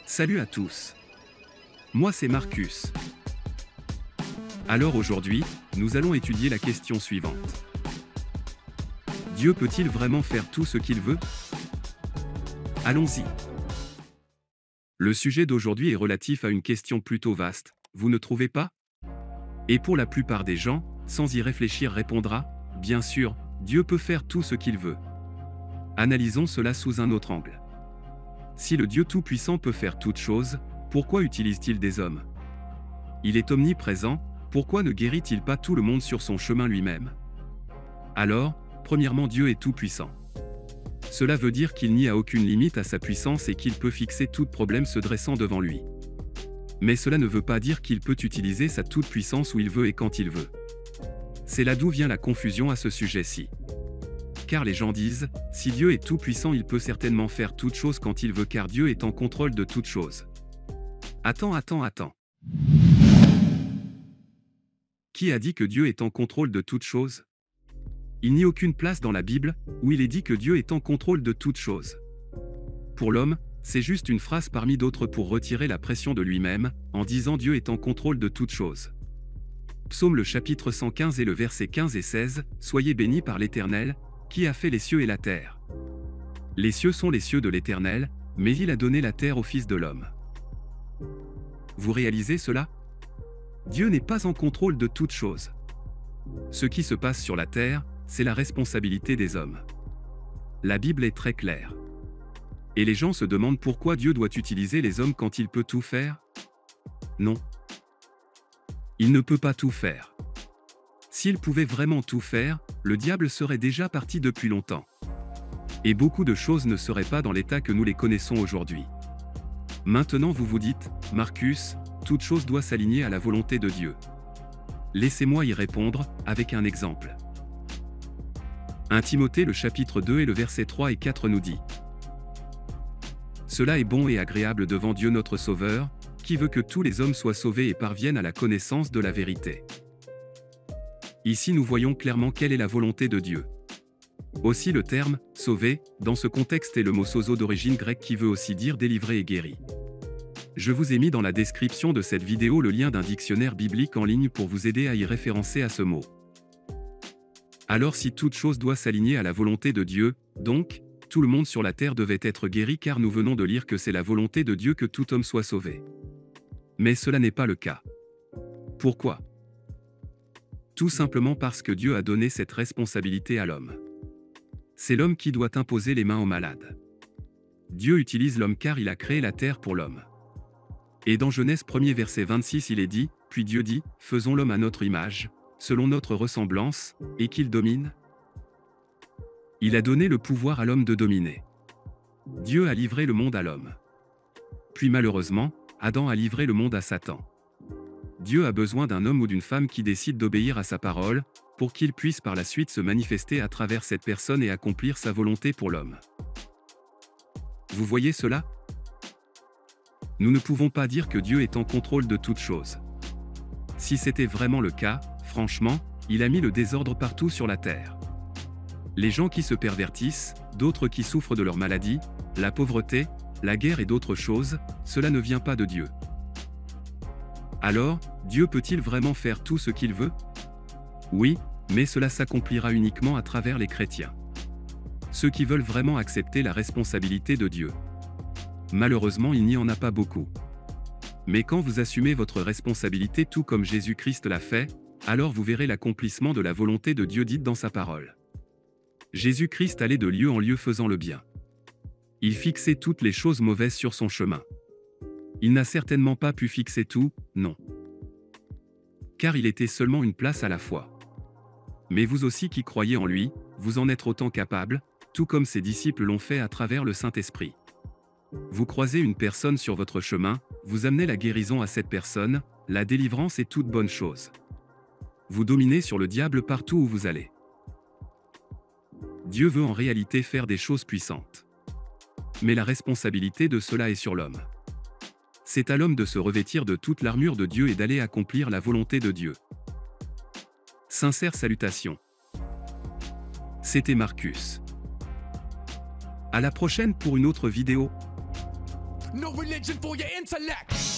Salut à tous. Moi c'est Marcus. Alors aujourd'hui, nous allons étudier la question suivante. Dieu peut-il vraiment faire tout ce qu'il veut? Allons-y. Le sujet d'aujourd'hui est relatif à une question plutôt vaste, vous ne trouvez pas? Et pour la plupart des gens, sans y réfléchir répondra, bien sûr, Dieu peut faire tout ce qu'il veut. Analysons cela sous un autre angle. Si le Dieu Tout-Puissant peut faire toutes choses, pourquoi utilise-t-il des hommes? Il est omniprésent, pourquoi ne guérit-il pas tout le monde sur son chemin lui-même? Alors, premièrement, Dieu est tout-puissant. Cela veut dire qu'il n'y a aucune limite à sa puissance et qu'il peut fixer tout problème se dressant devant lui. Mais cela ne veut pas dire qu'il peut utiliser sa toute-puissance où il veut et quand il veut. C'est là d'où vient la confusion à ce sujet-ci. Car les gens disent, si Dieu est tout-puissant, il peut certainement faire toutes choses quand il veut car Dieu est en contrôle de toutes choses. Attends. Qui a dit que Dieu est en contrôle de toutes choses? Il n'y a aucune place dans la Bible où il est dit que Dieu est en contrôle de toutes choses. Pour l'homme, c'est juste une phrase parmi d'autres pour retirer la pression de lui-même, en disant Dieu est en contrôle de toutes choses. Psaume le chapitre 115 et le verset 15 et 16, Soyez bénis par l'Éternel, qui a fait les cieux et la terre. Les cieux sont les cieux de l'Éternel, mais il a donné la terre au Fils de l'homme. Vous réalisez cela? Dieu n'est pas en contrôle de toutes choses. Ce qui se passe sur la terre, c'est la responsabilité des hommes. La Bible est très claire. Et les gens se demandent pourquoi Dieu doit utiliser les hommes quand il peut tout faire? Non. Il ne peut pas tout faire. S'il pouvait vraiment tout faire, le diable serait déjà parti depuis longtemps. Et beaucoup de choses ne seraient pas dans l'état que nous les connaissons aujourd'hui. Maintenant vous vous dites, Marcus, toute chose doit s'aligner à la volonté de Dieu. Laissez-moi y répondre, avec un exemple. 1 Timothée le chapitre 2 et le verset 3 et 4 nous dit. Cela est bon et agréable devant Dieu notre Sauveur, qui veut que tous les hommes soient sauvés et parviennent à la connaissance de la vérité. Ici nous voyons clairement quelle est la volonté de Dieu. Aussi le terme « sauver » dans ce contexte est le mot sozo d'origine grecque qui veut aussi dire délivrer et guéri. Je vous ai mis dans la description de cette vidéo le lien d'un dictionnaire biblique en ligne pour vous aider à y référencer à ce mot. Alors si toute chose doit s'aligner à la volonté de Dieu, donc, tout le monde sur la terre devait être guéri car nous venons de lire que c'est la volonté de Dieu que tout homme soit sauvé. Mais cela n'est pas le cas. Pourquoi? Tout simplement parce que Dieu a donné cette responsabilité à l'homme. C'est l'homme qui doit imposer les mains aux malades. Dieu utilise l'homme car il a créé la terre pour l'homme. Et dans Genèse 1er verset 26 il est dit, puis Dieu dit, faisons l'homme à notre image, selon notre ressemblance, et qu'il domine. Il a donné le pouvoir à l'homme de dominer. Dieu a livré le monde à l'homme. Puis malheureusement, Adam a livré le monde à Satan. Dieu a besoin d'un homme ou d'une femme qui décide d'obéir à sa parole, pour qu'il puisse par la suite se manifester à travers cette personne et accomplir sa volonté pour l'homme. Vous voyez cela? Nous ne pouvons pas dire que Dieu est en contrôle de toutes choses. Si c'était vraiment le cas, franchement, il a mis le désordre partout sur la terre. Les gens qui se pervertissent, d'autres qui souffrent de leur maladie, la pauvreté, la guerre et d'autres choses, cela ne vient pas de Dieu. Alors, Dieu peut-il vraiment faire tout ce qu'il veut? Oui, mais cela s'accomplira uniquement à travers les chrétiens. Ceux qui veulent vraiment accepter la responsabilité de Dieu. Malheureusement, il n'y en a pas beaucoup. Mais quand vous assumez votre responsabilité tout comme Jésus-Christ l'a fait, alors vous verrez l'accomplissement de la volonté de Dieu dite dans sa parole. Jésus-Christ allait de lieu en lieu faisant le bien. Il fixait toutes les choses mauvaises sur son chemin. Il n'a certainement pas pu fixer tout, non. Car il était seulement une place à la fois. Mais vous aussi qui croyez en lui, vous en êtes autant capable, tout comme ses disciples l'ont fait à travers le Saint-Esprit. Vous croisez une personne sur votre chemin, vous amenez la guérison à cette personne, la délivrance et toute bonne chose. Vous dominez sur le diable partout où vous allez. Dieu veut en réalité faire des choses puissantes. Mais la responsabilité de cela est sur l'homme. C'est à l'homme de se revêtir de toute l'armure de Dieu et d'aller accomplir la volonté de Dieu. Sincères salutations. C'était Marcus. À la prochaine pour une autre vidéo. No religion for your intellect.